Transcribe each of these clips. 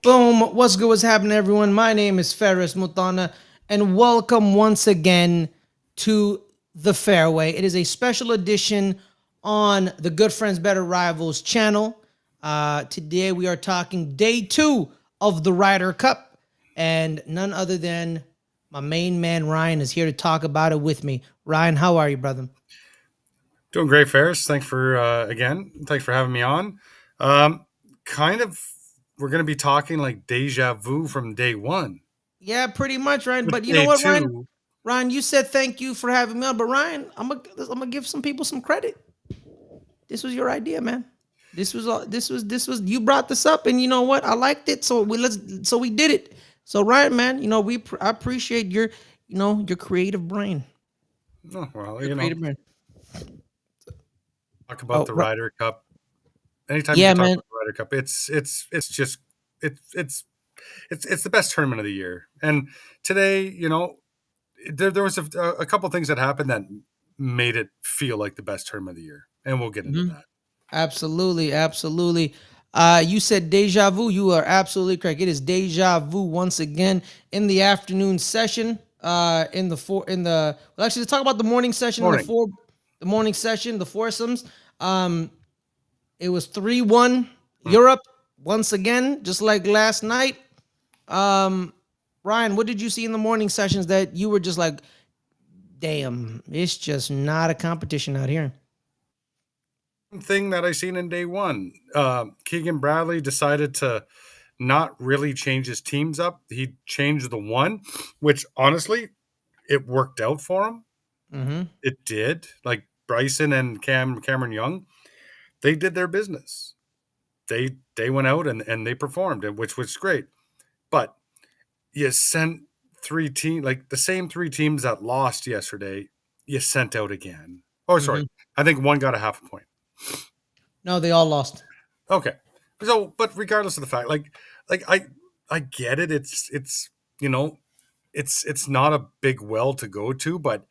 Boom. What's good? What's happening, everyone? My name is Ferris Mutana, and welcome once again to the Fairway. It is a special edition on the Good Friends Better Rivals channel. Today we are talking day 2 of the Ryder Cup, and none other than my main man Ryan is here to talk about it with me. Ryan, how are you, brother? Doing great, Ferris. Thanks for Thanks for having me on. Um, kind of, we're going to be talking like deja vu from day one. Yeah, pretty much, Ryan. With But you know day what, Ryan? two, Ryan, you said thank you for having me on, but Ryan, I'm gonna give some people some credit. This was your idea, man. This was you brought this up, and you know what? I liked it, so we did it. So Ryan, man, I appreciate your creative brain, oh, well, your creative brain. talk Oh, about the Ryder Cup. Anytime you yeah, can talk man. about the Ryder Cup, it's just it's the best tournament of the year. And today, there was a couple things that happened that made it feel like the best tournament of the year, and we'll get into Mhm. that. Absolutely, absolutely. You said deja vu. You are absolutely correct. It is deja vu once again in the afternoon session. Well, actually, let's talk about the morning session. Morning. The morning session, the foursomes. Um, it was 3-1 Mm. Europe once again, just like last night. Um, Ryan, what did you see in the morning sessions that you were just like, damn, it's just not a competition out here? Thing that I seen in day one. Keegan Bradley decided to not really change his teams up. He changed the one, which honestly, it worked out for him. Mm-hmm. It did. Like Bryson and Cameron Young, they did their business. They went out and they performed, which was great. But you sent three teams, like the same three teams that lost yesterday, you sent out again. Oh, sorry. Mm-hmm. I think one got a half a point. No, they all lost. Okay. So, but regardless of the fact, like I get it. It's you know, it's not a big well to go to, but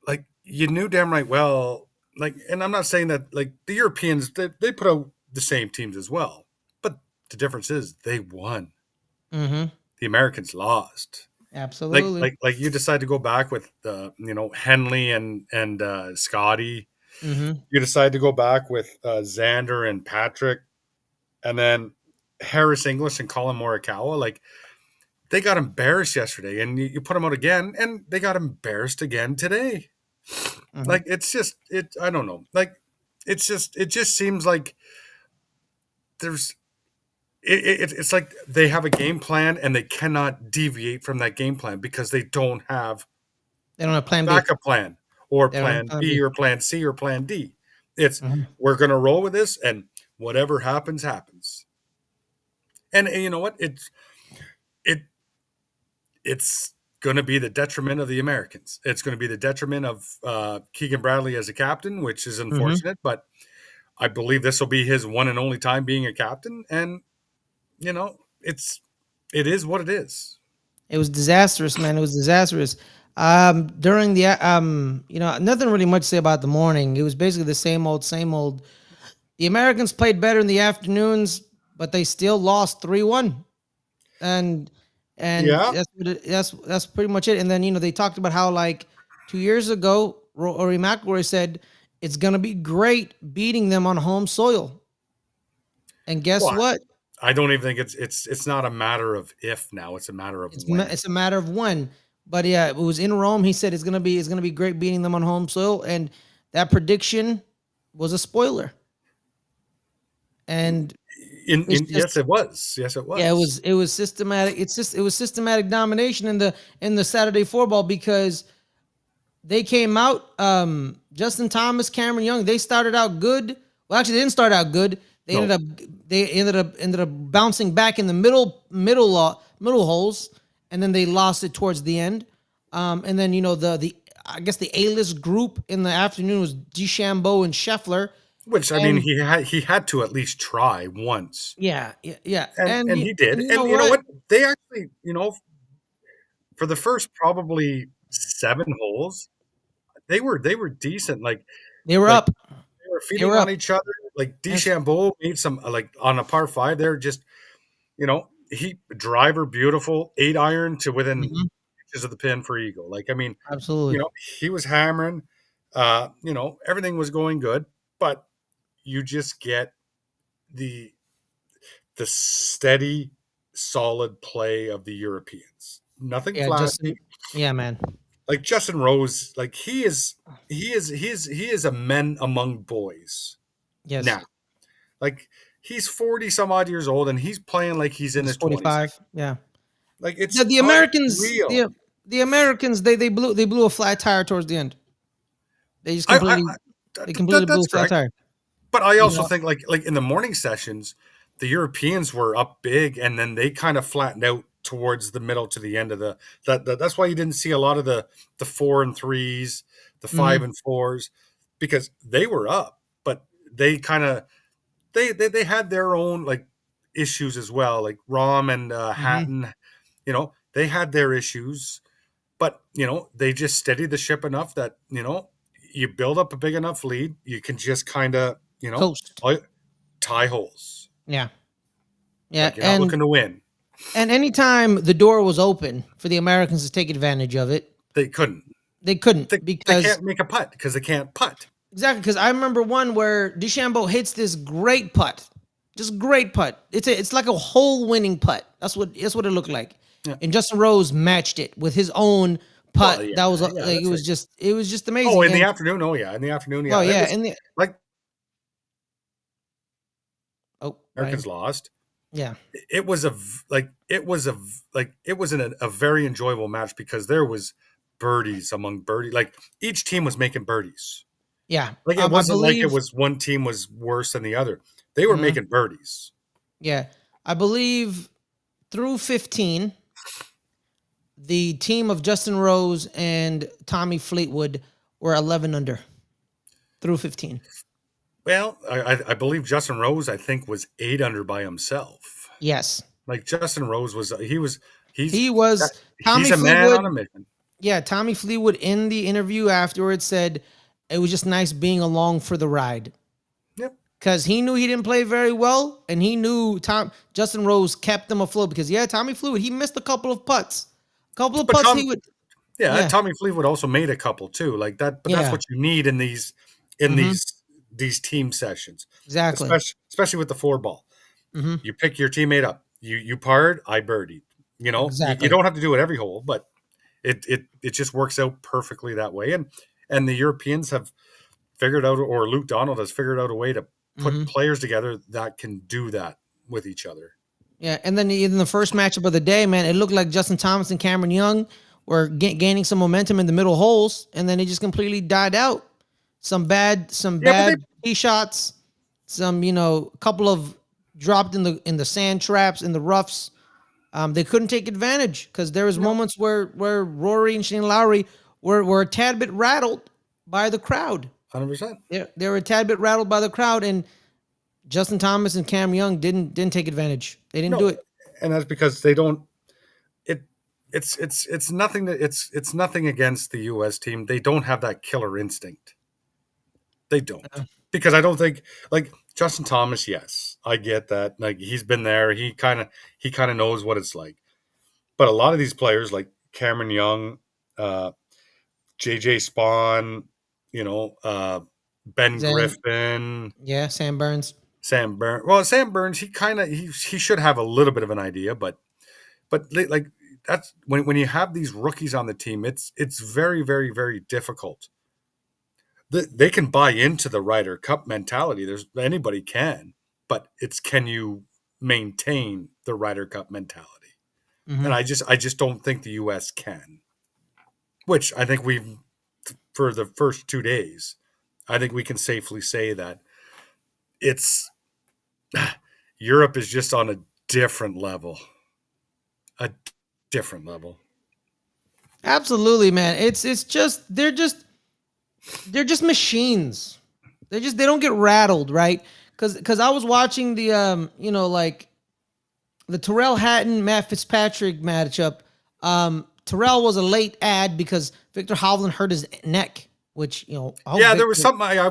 like you knew damn right well. Like, and I'm not saying that like the Europeans they put out the same teams as well, but the difference is they won. Mm-hmm. The Americans lost. Absolutely. Like you decide to go back with Henley and Scottie. Mm-hmm. You decide to go back with Xander and Patrick, and then Harris English and Colin Morikawa. Like they got embarrassed yesterday, and you put them out again, and they got embarrassed again today. Mm-hmm. Like it's just it. I don't know. Like it just seems like there's it's like they have a game plan and they cannot deviate from that game plan because they don't have They don't have a plan B. backup plan or They don't have plan plan B B. or plan C or plan D. It's Mm-hmm. we're gonna roll with this and whatever happens happens. And you know what? It it's going to be the detriment of the Americans. It's going to be the detriment of Keegan Bradley as a captain, which is Mm-hmm. unfortunate. But I believe this will be his one and only time being a captain, and it is what it is. It was disastrous, man. It was disastrous. During the nothing really much to say about the morning. It was basically the same old, same old. The Americans played better in the afternoons, but they still lost 3-1. And Yeah. that's pretty much it. And then they talked about how like 2 years ago, Rory McIlroy said it's gonna be great beating them on home soil. And guess Well, what? I don't even think it's not a matter of if now; it's a matter of when. It's a matter of when. But yeah, it was in Rome. He said it's gonna be great beating them on home soil, and that prediction was a spoiler. And it's In just yes, it was. Yes, it yeah, it was. was it was systematic. It was systematic domination in the Saturday four-ball because they came out. Justin Thomas, Cameron Young, they started out good. Well, actually, they didn't start out good. They ended No, up they ended up bouncing back in the middle holes, and then they lost it towards the end. And then the I guess the A-list group in the afternoon was DeChambeau and Scheffler, which I mean and he had to at least try once. yeah, yeah, yeah, And he and did. you know And you know what? what? They actually, for the first probably 7 holes, they were decent. They were Like up. they were They feeding were on up. each other. Like Yes. DeChambeau made some like on a par 5 there just he driver beautiful, 8 iron to within Mhm. inches of the pin for eagle. Like, I mean, Absolutely. he was hammering. Everything was going good, but you just get the the steady, solid play of the Europeans. Nothing Yeah, flashy. Justin. Yeah, man. Like Justin Rose, like he is a men among boys Yes. now. Like he's 40 some odd years old and he's playing like he's in He's his 20s. 45. Yeah. Like The, it's the Americans, unreal. the Americans, they blew a flat tire towards the end. They just I, I, completely I they completely blew a that's flat correct. tire. But I You also know. think like in the morning sessions, the Europeans were up big and then they kind of flattened out towards the middle to the end of that's why you didn't see a lot of the 4 and 3s, the Hmm. 5 and 4s, because they were up, but they kind of they had their own like issues as well. Like Rom and Hmm. Hatton, they had their issues, but they just steadied the ship enough that you build up a big enough lead, you can just kind of Coast. tie holes. Yeah. Yeah. Like you're not And looking to win. anytime the door was open for the Americans to take advantage of it, They couldn't. they couldn't They because can't make a putt because they can't putt. exactly because I remember one where DeChambeau hits this great putt, just great putt. It's like a hole winning putt. That's what it looked like. Yeah. And Justin Rose matched it with his own putt. Well, yeah, That was yeah, like that's right. it was just Oh, amazing. in the And afternoon. Oh, yeah, in the afternoon. oh Yeah, that yeah, was and the like oh Americans Ryan, lost. yeah, It was a very enjoyable match because there was birdies among birdie. Like each team was making birdies. yeah. Like it I wasn't like it believe. was one team was worse than the other. They were Mhm, making birdies. yeah, I believe through 15, the team of Justin Rose and Tommy Fleetwood were 11 under through 15. Well, I believe Justin Rose, I think, was 8 under by himself. Yes. Like Justin Rose he's He was he's Tommy a man Fleetwood. on a mission. Yeah, Tommy Fleetwood in the interview afterwards said it was just nice being along for the ride Yep. because he knew he didn't play very well, and he knew Justin Rose kept them afloat because yeah, Tommy Fleetwood he missed a couple of putts, But he would yeah, yeah Tommy Fleetwood also made a couple too, like that. But that's yeah what you need in in mm-hmm, these these team sessions, exactly especially with the four ball. mm-hmm, You pick your teammate up. You parred, I birdied. You exactly don't have to do it every hole, but it just works out perfectly that way. And the Europeans have figured out, or Luke Donald has figured out a way to put mm-hmm. players together that can do that with each other. Yeah, and then in the first matchup of the day, man, it looked like Justin Thomas and Cameron Young were gaining some momentum in the middle holes, and then it just completely died out. Some Yeah, but they bad tee shots, some a couple of dropped in the sand traps in the roughs. They couldn't take advantage because there was no moments where Rory and Shane Lowry were a tad bit rattled by the crowd. 100%. They were a tad bit rattled by the crowd, and Justin Thomas and Cam Young didn't take advantage. They didn't do No, it. and that's because they don't. It it's nothing that it's nothing against the U.S. team. They don't have that killer instinct. They don't, because I don't think like Justin Thomas. Yes, I get that. Like he's been there. He kind of knows what it's like. But a lot of these players, like Cameron Young, uh, JJ Spawn, Ben Then Griffin, yeah, Sam Burns. Sam Burns. Well, Sam Burns, he should have a little bit of an idea, but like that's when you have these rookies on the team, it's very very very difficult. They can buy into the Ryder Cup mentality. There's anybody can, but it's can you maintain the Ryder Cup mentality? And Hmm. I just don't think the U.S. can. Which I think we've for the first 2 days, I think we can safely say that it's Europe is just on a different level, a different level. Absolutely, man. It's just they're just machines. They don't get rattled, right? Because I was watching the like the Terrell Hatton Matt Fitzpatrick matchup. Terrell was a late ad because Victor Hovland hurt his neck, which I hope Yeah, there was Victor. something I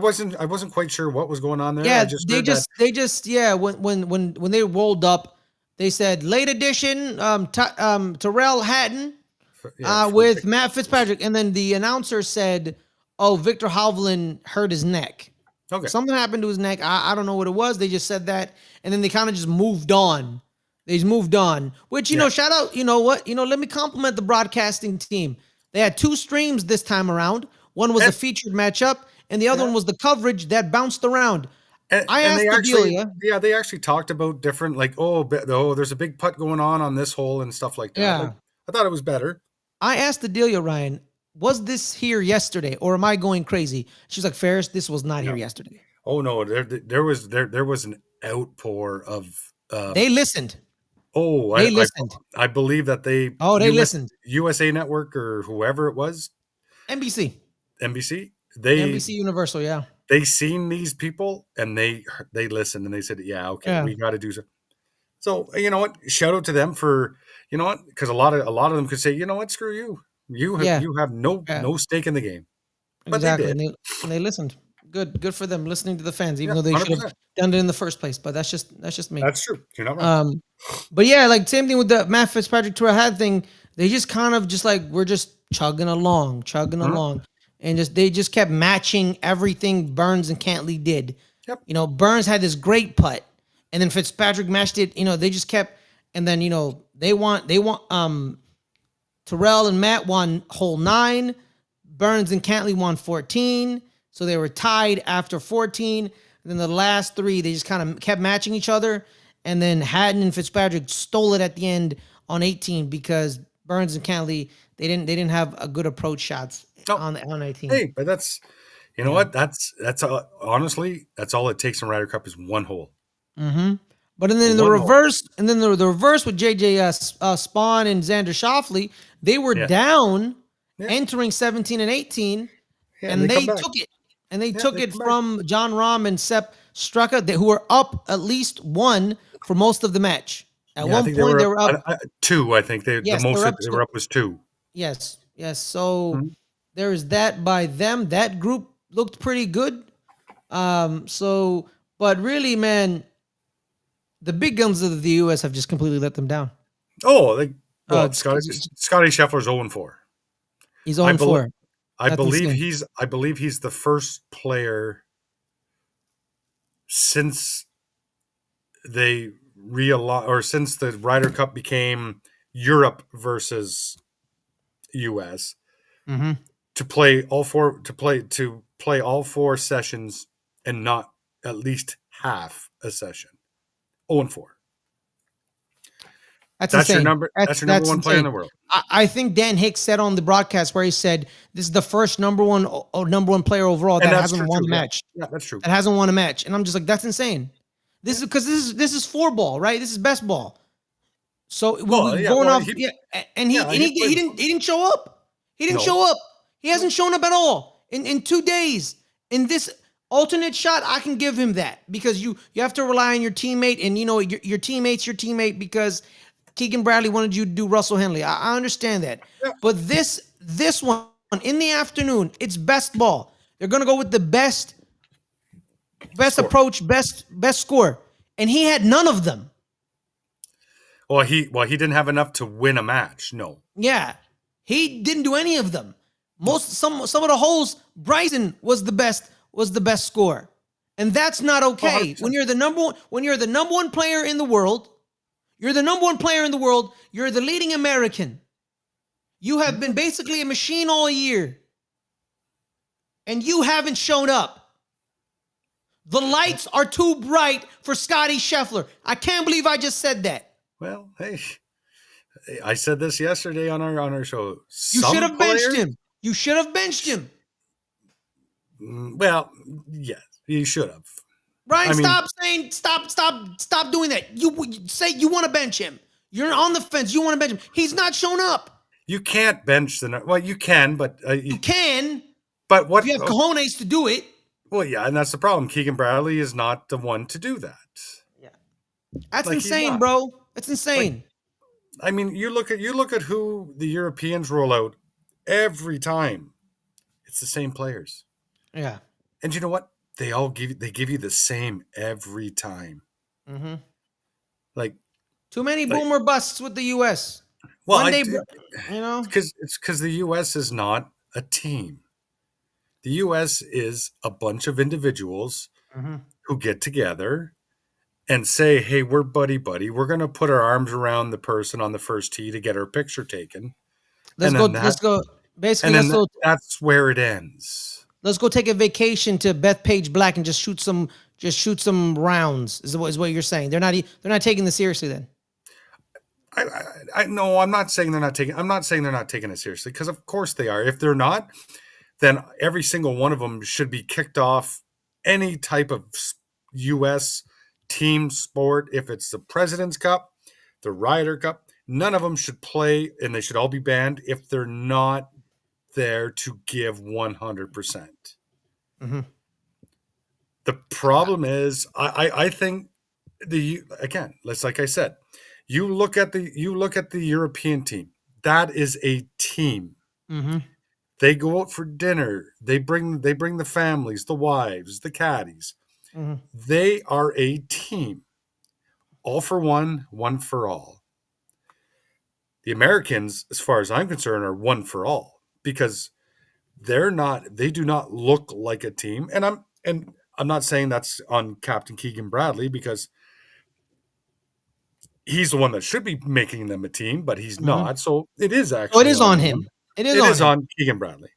wasn't quite sure what was going on there. I Yeah, just they heard that. just they just yeah when they rolled up, They said late edition, Terrell Hatton Yeah, for with Matt Fitzpatrick, and then the announcer said, "Oh, Victor Hovland hurt his neck. okay. Something happened to his neck. I don't know what it was. They just said that, and then they kind of just moved on. They just moved on. Which Yeah. shout out. You know what? Let me compliment the broadcasting team. They had two streams this time around. One was a And, featured matchup, and the other yeah. one was the coverage that bounced around. I And asked they actually, Adelia. yeah, they actually talked about different, like, there's a big putt going on this hole and stuff like that. Like, Yeah. I thought it was better. I asked Adelia, Ryan, was this here yesterday or am I going crazy? She's like, Ferris, this was not here No. yesterday. Oh no, there was an outpour of They listened. oh They I listened. I believe that Oh, they listened. USA Network or whoever it was, NBC. NBC, they NBC Universal, yeah. they seen these people and they listened and they said, yeah, okay, Yeah. we got to do so. So you know what? Shout out to them for, you know what, because a lot of them could say, you know what, screw you, Yeah. you have Yeah. no stake in the game, but they Exactly. did. And they listened. Good for them listening to the fans, even Yeah, though they should have 100%. done it in the first place. But that's just me. That's true. You're not wrong. But yeah, like same thing with the Matt Fitzpatrick Terrell Hat thing. They just kind of just like we're just chugging Mhm. along, and they just kept matching everything Burns and Cantley did. Yep. Burns had this great putt, and then Fitzpatrick matched it. They just kept, and then they want Terrell and Matt won hole 9, Burns and Cantley won 14, so they were tied after 14. And then the last 3, they just kind of kept matching each other. And then Hatton and Fitzpatrick stole it at the end on 18 because Burns and Cantley they didn't have a good approach shots No. on 18. Hey, but that's, you know Yeah. what? That's honestly, that's all it takes in Ryder Cup is one hole. But then the One hole. reverse, and then the reverse with JJ Spawn and Xander Schauffele, they were Yeah. down Yeah. entering 17 and 18, Yeah, and and they come they back. took it. And they Yeah, took they it come back. from John Rahm and Sepp Straka, who were up at least 1 for most of the match. At Yeah, I one think they point, were they up were up. 2. I think the Yes, they most were that up they 2. were up was 2. Yes, yes. So Mhm. there is that by them. That group looked pretty good. So, but really, man, the big guns of the U.S. have just completely let them down. Oh, well, It's, Scottie Scheffler's 0-4. he's I on believe 4. I That's believe insane. he's the first player since they realize, or since the Ryder Cup became Europe versus US, Mm-hmm. to play all 4 sessions and not at least half a session. 0-4. That's That's your insane. number. That's That's your number that's one player in insane. the world. I think Dan Hicks said on the broadcast where he said this is the first number one player overall And that that's hasn't true won too. a Yeah, match. yeah, that's true. That hasn't won a match, and I'm just like, that's insane. This Yeah. is because this is 4 ball, right? This is best ball. So Well, we yeah. going Well, off, yeah. And he yeah, and he he played. didn't show up. He didn't No, show up. He hasn't no. shown up at all in 2 days. In this alternate shot, I can give him that because you have to rely on your teammate, and your teammate's your teammate because Keegan Bradley wanted you to do Russell Henley. I understand that. Yeah, But this one in the afternoon, it's best ball. They're gonna go with the best score. approach, best score. And he had none of them. Well, he didn't have enough to win a match. No. Yeah. He didn't do any of them. Some of the holes, Bryson was the best scorer. And that's not okay. 100%. When you're the number one player in the world, you're the leading American. You have been basically a machine all year. And you haven't shown up. The lights are too bright for Scottie Scheffler. I can't believe I just said that. Well, hey, I said this yesterday on our show. You should Some have benched players, him. You should have benched him. well, yes, he should have. Brian, I mean, stop doing that. You say you want to bench him. You're on the fence. You want to bench him. He's not shown up. you can't bench well, you can, but You can, but what? if you have cojones to do it. Well, yeah, and that's the problem. Keegan Bradley is not the one to do that. Yeah, that's Like, he's insane, not. bro. That's insane. I mean, you look at who the Europeans roll out every time. It's the same players. Yeah. And you know what? They give you the same every time. Mm-hmm. Like Too many Like, boomer busts with the U.S. well, One day, you know. it's because the U.S. is not a team. The U.S. is a bunch of individuals Mhm. who get together and say, "Hey, we're buddy buddy. We're going to put our arms around the person on the first tee to get our picture taken," Let's and go. then Let's go. Basically, and then that's where it ends. let's go take a vacation to Bethpage Black and just shoot some rounds. Is what you're saying? They're not taking this seriously then. I no, I'm not saying they're not taking. I'm not saying they're not taking it seriously because of course they are. If they're not, then every single one of them should be kicked off any type of U.S. team sport. If it's the President's Cup, the Ryder Cup, none of them should play, and they should all be banned if they're not there to give 100%. Hmm. The problem is, I think the again, let's like I said, you look at the European team. That is a team. Hmm. They go out for dinner. They bring the families, the wives, the caddies. Hmm. They are a team. All for one, one for all. The Americans, as far as I'm concerned, are one for all because they do not look like a team. And I'm not saying that's on Captain Keegan Bradley because he's the one that should be making them a team, but he's Hmm. not. So it is So it actually is on on him. him. It is It on is him. on Keegan Bradley.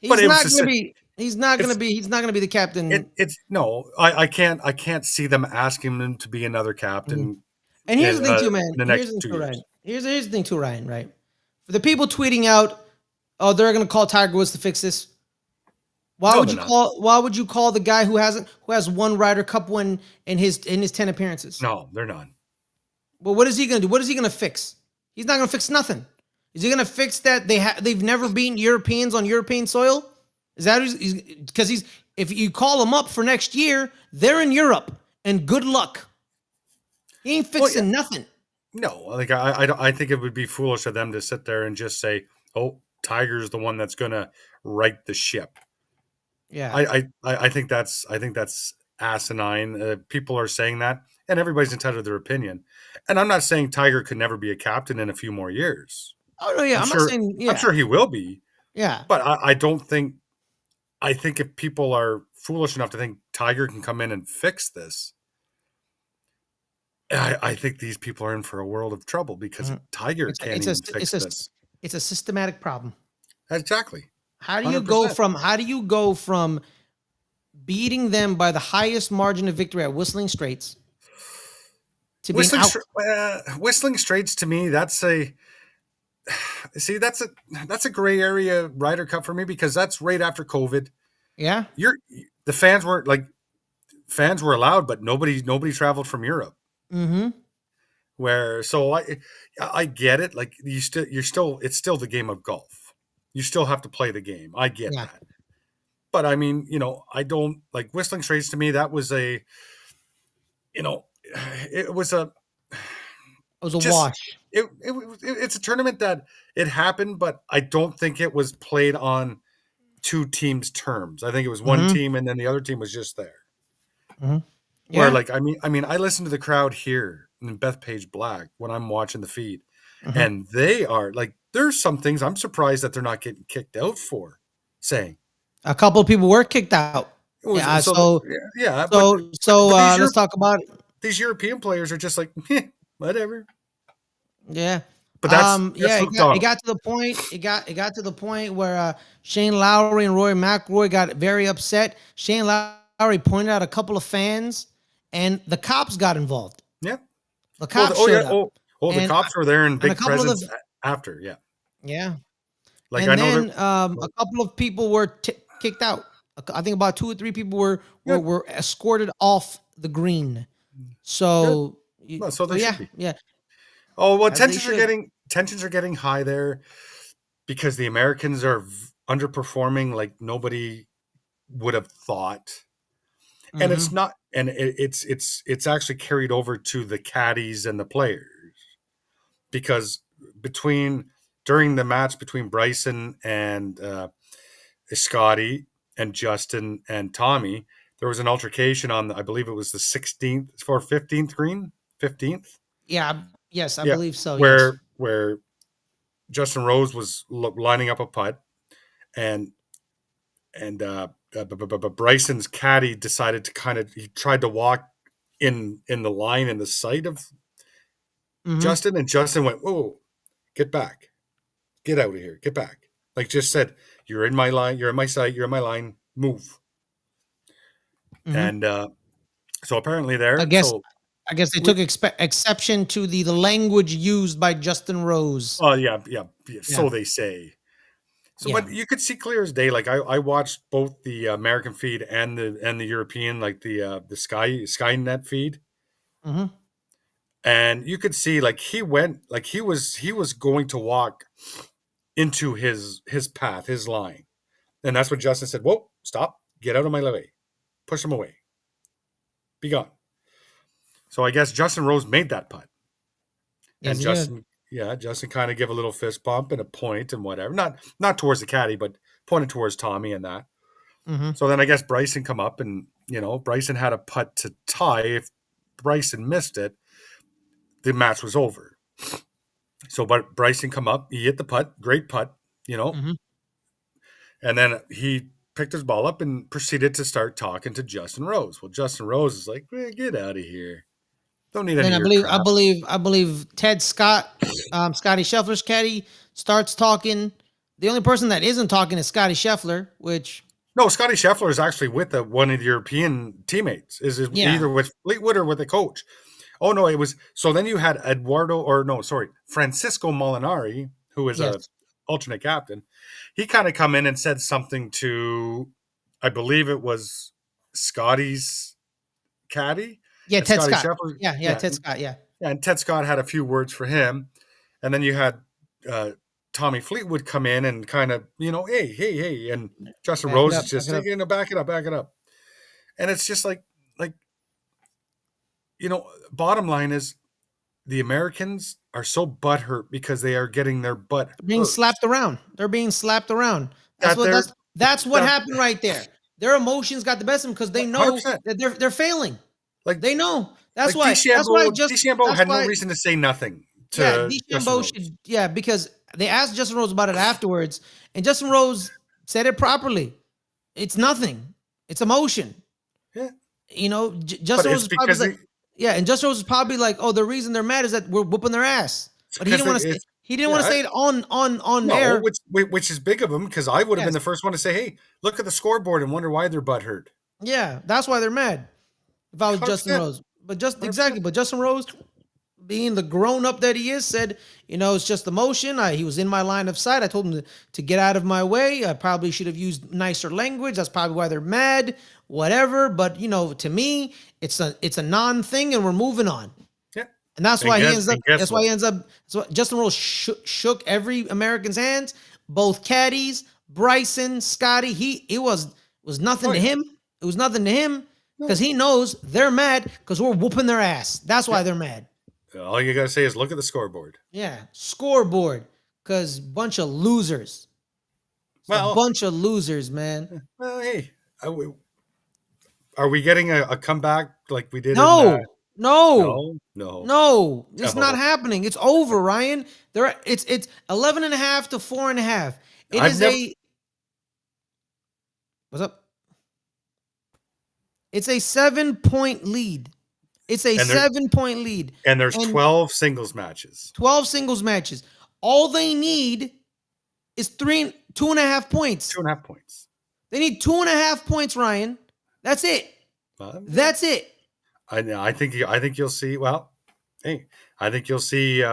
But He's it was not just gonna be. He's not gonna it's be. He's not gonna be the captain. it's no, I can't see them asking him to be another Mhm. captain And here's the thing too, in man. the Here's next the thing 2 too, Ryan. years. Here's the thing too, Ryan. Right? For the people tweeting out, "Oh, they're gonna call Tiger Woods to fix this." Why No, would they're you not. call? Why would you call the guy who has one Ryder Cup win in his 10 appearances? No, they're not. Well, what is he gonna do? What is he gonna fix? He's not gonna fix nothing. Is he gonna fix that they've never beaten Europeans on European soil? Is that because he's if you call them up for next year, they're in Europe and good luck. He ain't Well, yeah, fixing nothing. no. Like I think it would be foolish of them to sit there and just say, "Oh, Tiger's the one that's going to right the ship." Yeah. I think that's asinine. People are saying that, and everybody's entitled to their opinion. And I'm not saying Tiger could never be a captain in a few more years. Oh no, yeah. I'm I'm not sure. saying I'm yeah, sure he will be, yeah. but I don't think. I think if people are foolish enough to think Tiger can come in and fix this, I think these people are in for a world of trouble because Mhm. Tiger It's a, can't it's a even fix it's a this. it's a systematic problem. Exactly, How do you go 100%. from how do you go from beating them by the highest margin of victory at Whistling Straits to being out? Whistling Straits to me, that's a see that's a gray area Ryder Cup for me because that's right after COVID. Yeah. You're the fans were allowed, but nobody traveled from Europe. Mm-hmm. Where so I get it. Like you're still it's still the game of golf. You still have to play the game. I get Yeah. that. But I mean, I don't like Whistling Straits to me. That was you know, it was a It was a just wash. it's a tournament that it happened, but I don't think it was played on two teams' terms. I think it was one Mm-hmm. team, and then the other team was just there. Mm-hmm. Where Yeah. like I mean, I listen to the crowd here in Bethpage Black when I'm watching the feed, Mm-hmm. and they are like, there's some things I'm surprised that they're not getting kicked out for saying A couple of people were kicked out. it was Yeah. so. So Yeah, so so but uh, let's talk about it. these European players are just like whatever. Yeah. But that's Yeah, it Luke got it Donald. got to the point. It got to the point where Shane Lowry and Rory McIlroy got very upset. Shane Lowry pointed out a couple of fans, and the cops got involved. Yeah. The Well, cops oh yeah. showed up, The and cops were there in and a big couple of presence the after. Yeah. yeah, Like I and know they're then a couple of people were kicked out. I think about 2 or 3 people were were good. were escorted off the green. Good. So Well, so so they should yeah, be. yeah, Oh well, as they should. tensions are getting high there because the Americans are underperforming like nobody would have thought, and it's Hmm. not, and it's actually carried over to the caddies and the players because between during the match between Bryson and Scottie and Justin and Tommy, there was an altercation on I believe it was the 16th or 15th green, 15th. Yeah, Yes, I Yeah, believe so. Yes. where Justin Rose was lining up a putt, and Bryson's caddy decided to he tried to walk in the line in the sight of Mm-hmm. Justin, and Justin went, "Whoa, get back, get out of here, get back!" Like just said, "You're in my line, you're in my sight, you're in my line, move." Mm-hmm. And so apparently I there, guess so I guess they we, took exception to the language used by Justin Rose. oh yeah, Yeah. so they say. So, Yeah. but you could see clear as day. Like I watched both the American feed and the European, like the Skynet feed, Mm-hmm. and you could see like he was going to walk into his path, his line, and that's what Justin said. Whoa, stop, get out of my way, push him away, be gone. So I guess Justin Rose made that putt, Yes, and he did. Justin kind of give a little fist bump and a point and whatever, not towards the caddy, but pointed towards Tommy and that. Mm-hmm. So then I guess Bryson come up, and Bryson had a putt to tie. If Bryson missed it, the match was over. So but Bryson come up, he hit the putt, great putt, you know, Mm-hmm. and then he picked his ball up and proceeded to start talking to Justin Rose. Well, Justin Rose is like, get out of here. Don't need any Then of I your believe I crap. believe I believe Ted Scott, Scottie Scheffler's caddy, starts talking. The only person that isn't talking is Scottie Scheffler, which No, Scottie Scheffler is actually with one of the European teammates. Is yeah, either with Fleetwood or with the coach. Oh no, it was so. Then you had Francisco Molinari, who is a yes, alternate captain. He kind of come in and said something to, I believe it was Scotty's caddy, yeah, and Ted Scotty Scott, Scheffler. yeah, yeah, Yeah, Ted Scott, yeah, and Ted Scott had a few words for him, and then you had uh, Tommy Fleetwood come in and kind of hey, and Justin back it Rose is up, back just it up. saying, back it up, and it's just like bottom line is the Americans are so butthurt because they are getting their butt Being hurt. slapped around. They're being slapped around. That's That what they're that's what that happened right there. Their emotions got the best of them because they hundred know percent. that they're failing. Like They know. That's like why. That's why just. DeChambeau That's had no why. reason to say nothing Yeah, to Justin DeChambeau Rose. should. Yeah, because they asked Justin Rose about it afterwards, and Justin Rose said it properly. It's nothing. It's emotion. Yeah, but Justin Rose it's is probably because like, yeah, and Justin Rose is probably like, oh, the reason they're mad is that we're whooping their ass. it's But he because didn't they want to say. it's He didn't want to yeah. say it on No, air. which is big of them because I would have been Yes. the first one to say, "Hey, look at the scoreboard and wonder why they're butthurt." Yeah, that's why they're mad. If I was Hundred Justin percent, Rose, but just 100%. exactly, but Justin Rose, being the grown up that he is, said, it's just emotion. He was in my line of sight. I told him to get out of my way. I probably should have used nicer language. That's probably why they're mad. Whatever, but to me, it's a non thing, and we're moving on. Yeah, And that's why he ends up. and guess That's why he what? ends up. So Justin Rose shook every American's hands, both caddies, Bryson, Scotty. It was Oh nothing to yeah, him. It was nothing to him because no, he knows they're mad because we're whooping their ass. That's yeah. why they're mad. All you gotta say is look at the scoreboard. Yeah, scoreboard because bunch of losers. It's a Well, bunch of losers, man. hey, are we getting a comeback like we did in No, no, No, no, no. It's not no. happening. It's over, Ryan. It's 11 and a half to 4.5. It I've is never, a what's up? It's a 7 point lead. It's a and there 7 point lead. and there's And 12 singles matches. 12 singles matches. All they need is 2.5 points. 2.5 points. They need 2.5 points, Ryan. That's it. That's it. I think you'll see. Well, hey, I think you'll see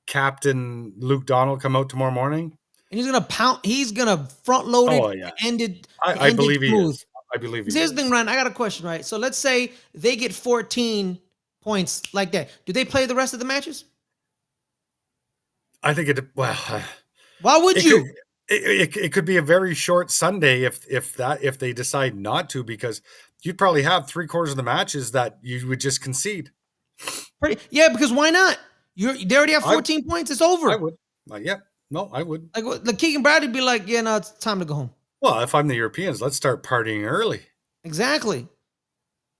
Captain Luke Donald come out tomorrow morning. And he's gonna pound. He's gonna front load it Oh yeah, to end it. To I end it believe he smooth. is. I believe he Here's the thing, is. Ryan. I got a question, right? So let's say they get 14 points like that. Do they play the rest of the matches? I think Why would it could you? it could be a very short Sunday if they decide not to, because you'd probably have 3/4 of the matches that you would just concede. Yeah, because why not? They already have I 14 points. It's I over. would. Yeah, no, I would. Like Keegan Bradley be like, yeah, no, it's time to go home. Well, if I'm the Europeans, let's start partying early. Exactly.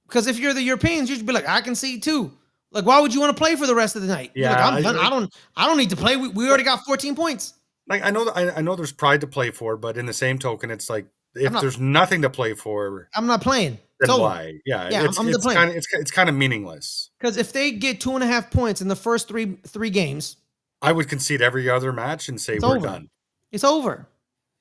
Because if you're the Europeans, you should be like, I can see too. Like, why would you want to play for the rest of the night? You're like, Yeah, I'm done. I don't need to play. We already got 14 points. like I know that I know there's pride to play for, but in the same token, it's like I'm if not. there's nothing to play for, I'm not playing. It's then over. why? Yeah, Yeah, I'm done it's playing. kind of it's kind of meaningless. Because if they get 2.5 points in the first three games, I would concede every other match and say it's we're over. done. It's over.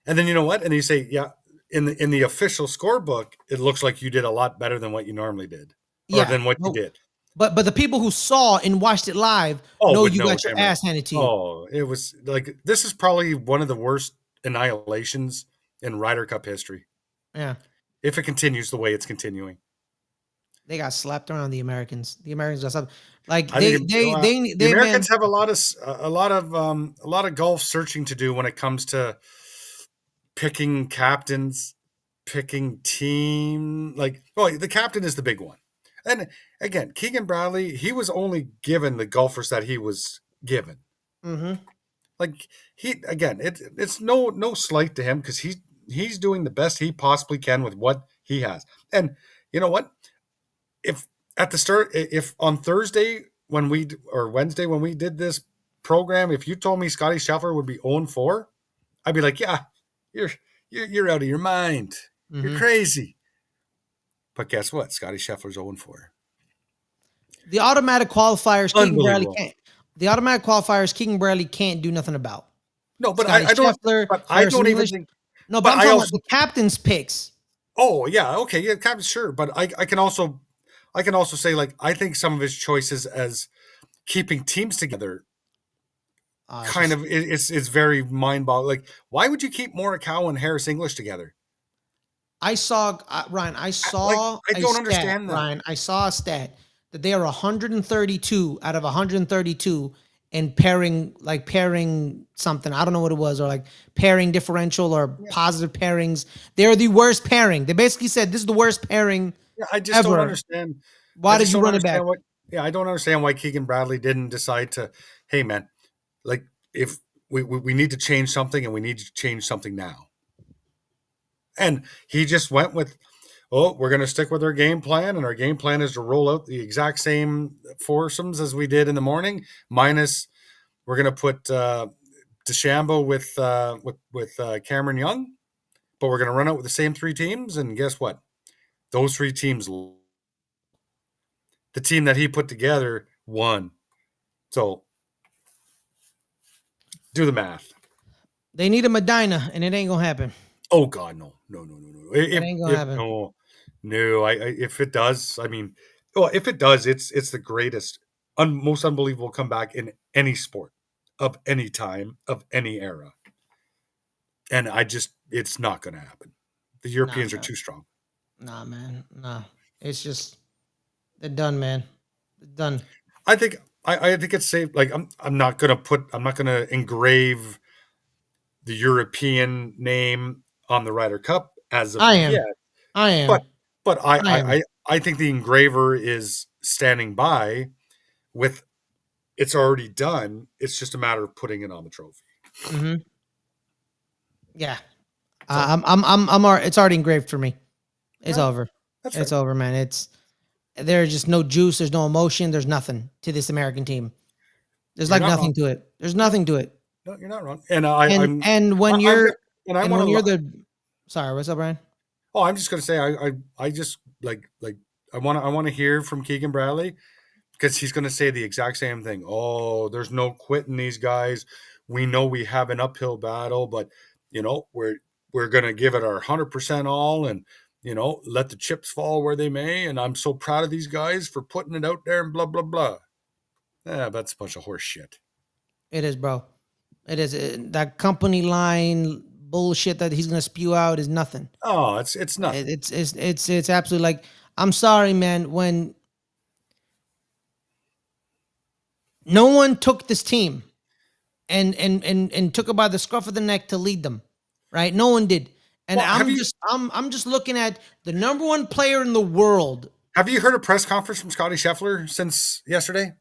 And then you know what? And you say, yeah, in the official scorebook, it looks like you did a lot better than what you normally did, or Yeah. than what you No, did. but the people who saw and watched it live Oh, know would you know got your hammer. ass handed to you. Oh, it was like this is probably one of the worst annihilations in Ryder Cup history. Yeah. If it continues the way it's continuing, They got slapped around. The Americans. The Americans got slapped. Like I think the man. Americans have a lot of golf searching to do when it comes to picking captains, picking team. Like, well, the captain is the big one. And again, Keegan Bradley, he was only given the golfers that he was given. Mm-hmm. Like he again, it's no slight to him because he's doing the best he possibly can with what he has. And you know what? If at the start, if on Thursday when we or Wednesday when we did this program, if you told me Scottie Scheffler would be 0-4, I'd be like, yeah, you're you're out of your mind. You're Mm-hmm. crazy. But guess what? Scottie Scheffler's 0-4. The automatic qualifiers, Keegan Bradley Unbelievable. can't. The automatic qualifiers, Keegan Bradley can't do nothing about. No, but Scottie I don't. Scheffler, But I Harrison don't even English. think. No, but But I'm I talking about also. the captain's picks. Oh yeah, okay, yeah, Captain, sure. But I can also say like I think some of his choices as keeping teams together It's kind just, of it's very mind boggling. Like, why would you keep Morikawa and Harris English together? I saw Ryan. I Like, saw I a don't stat, understand that. Ryan. I saw a stat that they are 132 out of 132 in pairing something. I don't know what it was, or like pairing differential or Yeah, positive pairings. They're the worst pairing. They basically said this is the worst pairing yeah, I just don't ever. understand. I Why did just you don't run it back? understand what. Yeah, I don't understand why Keegan Bradley didn't decide to. Hey, man, like if we need to change something and we need to change something now, and he just went with, oh, we're going to stick with our game plan, and our game plan is to roll out the exact same foursomes as we did in the morning, minus we're going to put DeChambeau with Cameron Young, but we're going to run out with the same three teams, and guess what? Those three teams, the team that he put together, won. So do the math. They need a Medina, and it ain't gonna happen. Oh God, no, no, no, no, no. It ain't gonna If happen. no, no, if it does, I mean, well, if it does, it's the greatest, most unbelievable comeback in any sport, of any time, of any era, and it's not going to happen. The Nah, Europeans are man. too strong. Nah, man. Nah. It's just they're done, man. They're done. I think I think it's safe. Like I'm not gonna engrave the European name on the Ryder Cup as of I yet, am. I but am. but I am. I think the engraver is standing by with it's already done. It's just a matter of putting it on the trophy. Mm-hmm. Yeah. So It's already engraved for me. It's yeah, over. that's It's fair. over, man. There's just no juice. There's no emotion. There's nothing to this American team. There's You're like not wrong. nothing to it. There's No, nothing to it. no, you're not wrong. And And and when I'm you're just, and I and want when you're to. the sorry, what's up, Brian? Oh, I'm just gonna say I just like I want to hear from Keegan Bradley because he's gonna say the exact same thing. Oh, there's no quitting these guys. We know we have an uphill battle, but we're gonna give it our 100% all, and let the chips fall where they may. And I'm so proud of these guys for putting it out there and blah blah blah. Yeah, that's a bunch of horse shit. It is, bro. It is. That company line bullshit that he's gonna spew out is nothing. Oh, it's nothing. It's absolutely like I'm sorry, man. When no one took this team and took it by the scruff of the neck to lead them, right? No one did. And Well, I'm just looking at the number one player in the world. have you heard a press conference from Scottie Scheffler since yesterday?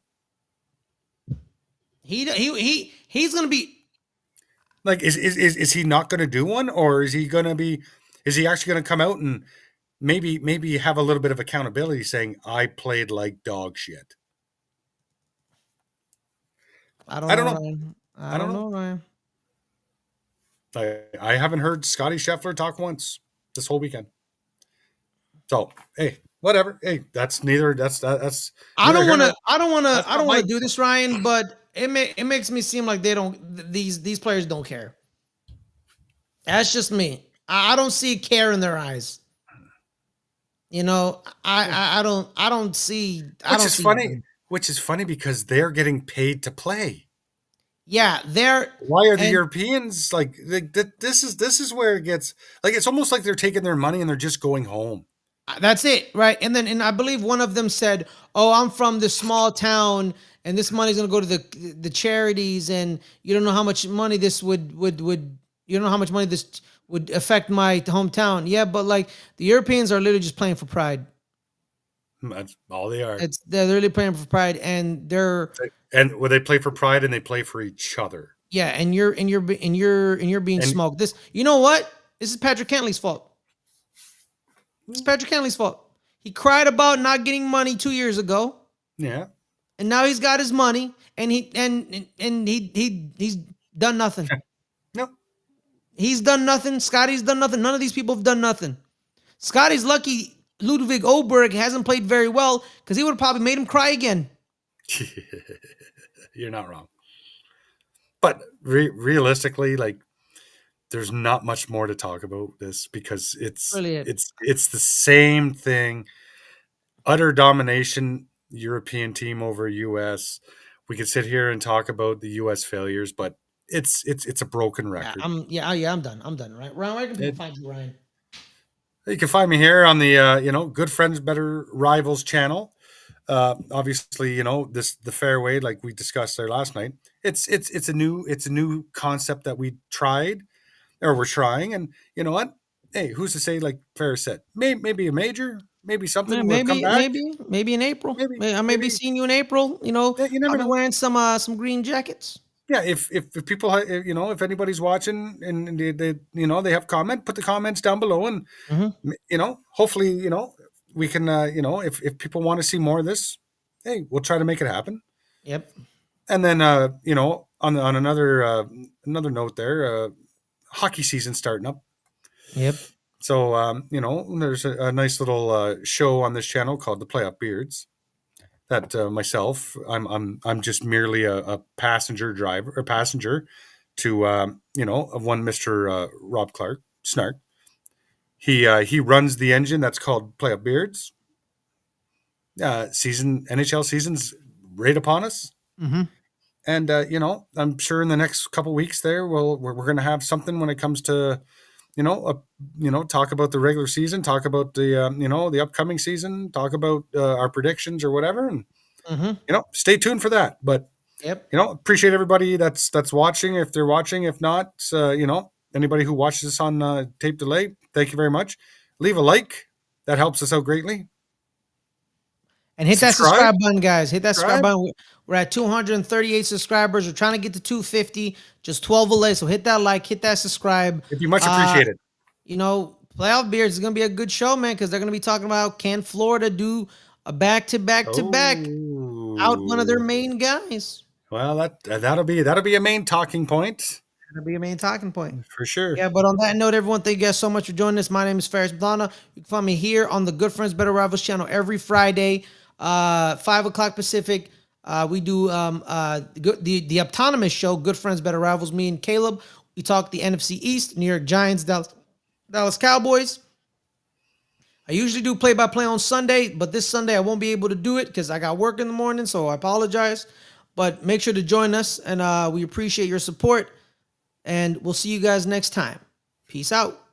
He's gonna be. Like, is he not going to do one, or is he going to be? Is he actually going to come out and maybe have a little bit of accountability, saying I played like dog shit? I don't I don't know, know. Ryan. I I don't don't know. know, Ryan. I haven't heard Scottie Scheffler talk once this whole weekend. So hey, whatever. Hey, that's neither. That's I neither don't here want nor to. I don't want to. that's I not don't want my. to do this, Ryan. But it makes me seem like they don't. These players don't care. That's just me. I don't see care in their eyes. You know, I don't see. I Which don't is see funny. them. Which is funny because they're getting paid to play. Yeah, they're Why are the and Europeans like this is where it gets like it's almost like they're taking their money and they're just going home. that's it, right? And I believe one of them said, "Oh, I'm from this small town, and this money's gonna go to the charities, and you don't know how much money this would you don't know how much money this would affect my hometown." Yeah, but like the Europeans are literally just playing for pride. That's all they are. They're really playing for pride, and they're And when they play for pride and they play for each other. yeah, and you're being And smoked. This, you know what? This is Patrick Kentley's fault. It's Patrick Kentley's fault. He cried about not getting money 2 years ago, yeah. and now he's got his money, and he's done nothing. No. He's done nothing. Scotty's done nothing. None of these people have done nothing. Scotty's lucky Ludwig Oberg hasn't played very well because he would have probably made him cry again. You're not wrong. But realistically, like there's not much more to talk about this because Brilliant. it's the same thing. Utter domination, European team over US. We could sit here and talk about the US failures, but it's a broken Yeah, record. I'm done. I'm done. Right, Ryan. Where can people It, find you, Ryan? you can find me here on the Good Friends Better Rivals channel. Obviously, this the fairway like we discussed there last night. It's a new concept that we tried or we're trying, and you know what? Hey, who's to say? Like Ferris said, maybe a major, maybe Yeah, something will come maybe, back. maybe in April. Maybe I may be maybe seeing you in April. You know, you I'll never be know. wearing some green jackets. Yeah, if people if anybody's watching and they have comment, put the comments down below, and Hmm. hopefully we can if people want to see more of this, hey, we'll try to make it happen. Yep. And then on another note there, hockey season starting up. Yep. So there's a nice little show on this channel called the Playoff Beards. That myself, I'm just merely a passenger driver, or passenger to of one Mister Rob Clark Snark. He runs the engine that's called Playoff Beards. NHL season's right upon us. Hmm. And I'm sure in the next couple weeks there, we're going to have something when it comes to talk about the regular season, talk about the upcoming season, talk about our predictions or whatever, and Hmm. stay tuned for that. But Yep. appreciate everybody that's watching. If they're watching, if not, anybody who watches this on tape delay, thank you very much. Leave a like, that helps us out greatly. And hit that Subscribe, subscribe button, guys. Hit that subscribe subscribe. button. We're at 238 subscribers. We're trying to get to 250. Just 12 away. So hit that like, hit that subscribe. It'd be much Uh, appreciated. Playoff Beards is gonna be a good show, man, because they're gonna be talking about can Florida do a back to back to back out one of their Oh, main guys. well, that'll be a main talking point That'll be a main talking point. for sure. Yeah, but on that note, everyone, thank you guys so much for joining us. My name is Ferris Madonna. You can find me here on the Good Friends Better Rivals channel every Friday, 5 o'clock Pacific. We do the autonomous show, Good Friends Better Rivals. Me and Caleb, we talk the NFC East, New York Giants, Dallas Cowboys. I usually do play by play on Sunday, but this Sunday I won't be able to do it because I got work in the morning, so I apologize. But make sure to join us, and we appreciate your support. And we'll see you guys next time. Peace out.